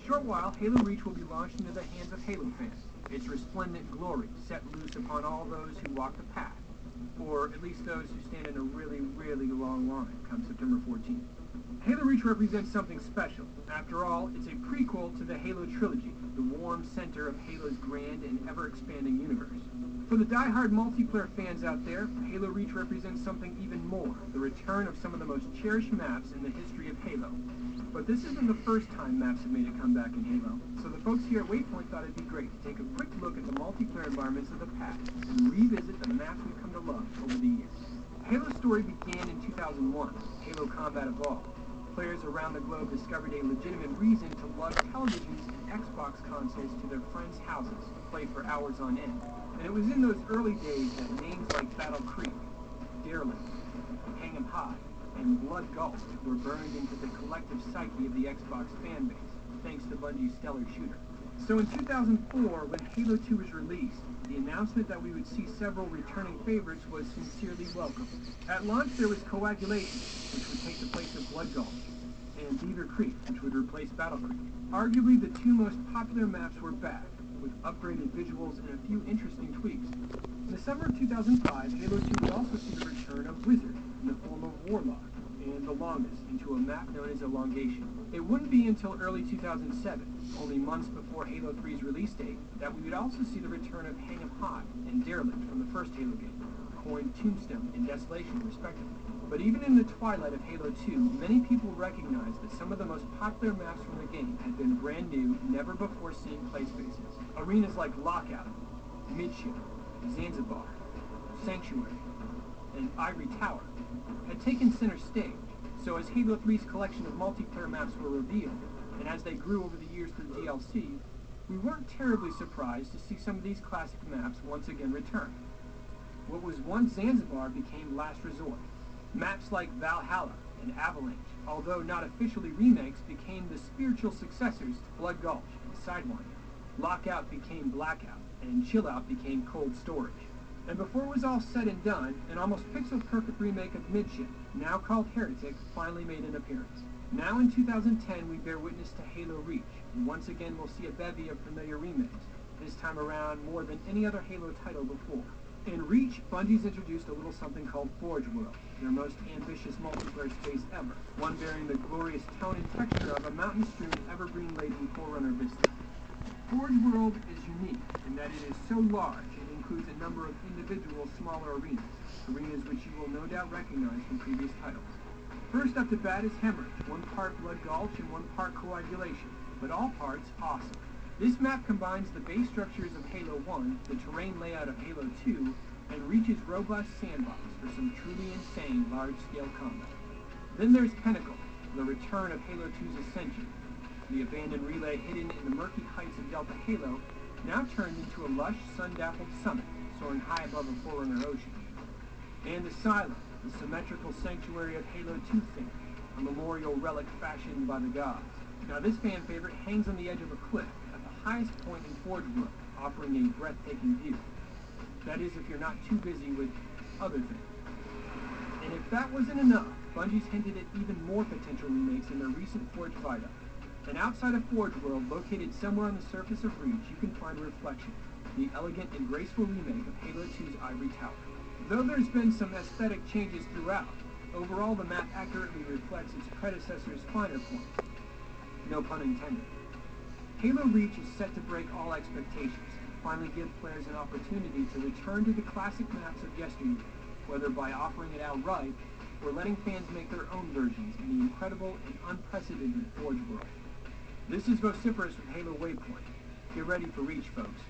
short while, Halo Reach will be launched into the hands of Halo fans. Its resplendent glory set loose upon all those who walk the path, or at least those who stand in a really, really long line come September 14th. Halo Reach represents something special. After all, it's a prequel to the Halo trilogy, the warm center of Halo's grand and ever-expanding universe. For the die-hard multiplayer fans out there, Halo Reach represents something even more, the return of some of the most cherished maps in the history of Halo. But this isn't the first time maps have made a comeback in Halo, so the folks here at Waypoint thought it'd be great to take a quick look at the multiplayer environments of the past and revisit the maps we've come to love over the years. Halo's story began in 2001, Halo Combat Evolved. Players around the globe discovered a legitimate reason to lug televisions and Xbox consoles to their friends' houses to play for hours on end. And it was in those early days that names like Battle Creek, Derelict, Hang 'em High, and Blood Gulch were burned into the collective psyche of the Xbox fanbase, thanks to Bungie's stellar shooter. So in 2004, when Halo 2 was released, the announcement that we would see several returning favorites was sincerely welcomed. At launch, there was Coagulation, which would take the place of Blood Gulch, and Beaver Creek, which would replace Battle Creek. Arguably, the two most popular maps were back, with upgraded visuals and a few interesting tweaks. In the summer of 2005, Halo 2 would also see the return of Wizard in the form of Warlock, and the longest into a map known as Elongation. It wouldn't be until early 2007, only months before Halo 3's release date, that we would also see the return of Hang 'em High and Derelict from the first Halo game, coined Tombstone and Desolation respectively. But even in the twilight of Halo 2, many people recognized that some of the most popular maps from the game had been brand new, never before seen play spaces. Arenas like Lockout, Midship, Zanzibar, Sanctuary, and Ivory Tower had taken center stage. So as Halo 3's collection of multiplayer maps were revealed, and as they grew over the years through DLC, we weren't terribly surprised to see some of these classic maps once again return. What was once Zanzibar became Last Resort. Maps like Valhalla and Avalanche, although not officially remakes, became the spiritual successors to Blood Gulch and Sidewinder. Lockout became Blackout, and Chillout became Cold Storage. And before it was all said and done, an almost pixel-perfect remake of Midship, now called Heretic, finally made an appearance. Now in 2010, we bear witness to Halo Reach, and once again we'll see a bevy of familiar remakes, this time around more than any other Halo title before. In Reach, Bungie's introduced a little something called Forge World, their most ambitious multiplayer space ever, one bearing the glorious tone and texture of a mountain-strewn, evergreen-laden Forerunner vista. Forge World is unique in that it is so large it includes a number of individual smaller arenas which you will no doubt recognize from previous titles. First up to bat is Hemorrhage, one part Blood Gulch and one part Coagulation, but all parts awesome. This map combines the base structures of Halo 1, the terrain layout of Halo 2, and Reach's robust sandbox for some truly insane large-scale combat. Then there's Pinnacle, the return of Halo 2's Ascension, the abandoned relay hidden in the murky heights of Delta Halo, now turned into a lush, sun-dappled summit, soaring high above a Forerunner ocean. And Asylum, the symmetrical sanctuary of Halo 2 fame, a memorial relic fashioned by the gods. Now this fan favorite hangs on the edge of a cliff, at the highest point in Forge World, offering a breathtaking view. That is, if you're not too busy with other things. And if that wasn't enough, Bungie's hinted at even more potential remakes in their recent Forge Viaduct. And outside of Forge World, located somewhere on the surface of Reach, you can find Reflection, the elegant and graceful remake of Halo 2's Ivory Tower. Though there's been some aesthetic changes throughout, overall the map accurately reflects its predecessor's finer points. No pun intended. Halo Reach is set to break all expectations, and finally give players an opportunity to return to the classic maps of yesteryear, whether by offering it outright, or letting fans make their own versions in the incredible and unprecedented Forge World. This is Vociferous with Halo Waypoint. Get ready for Reach, folks.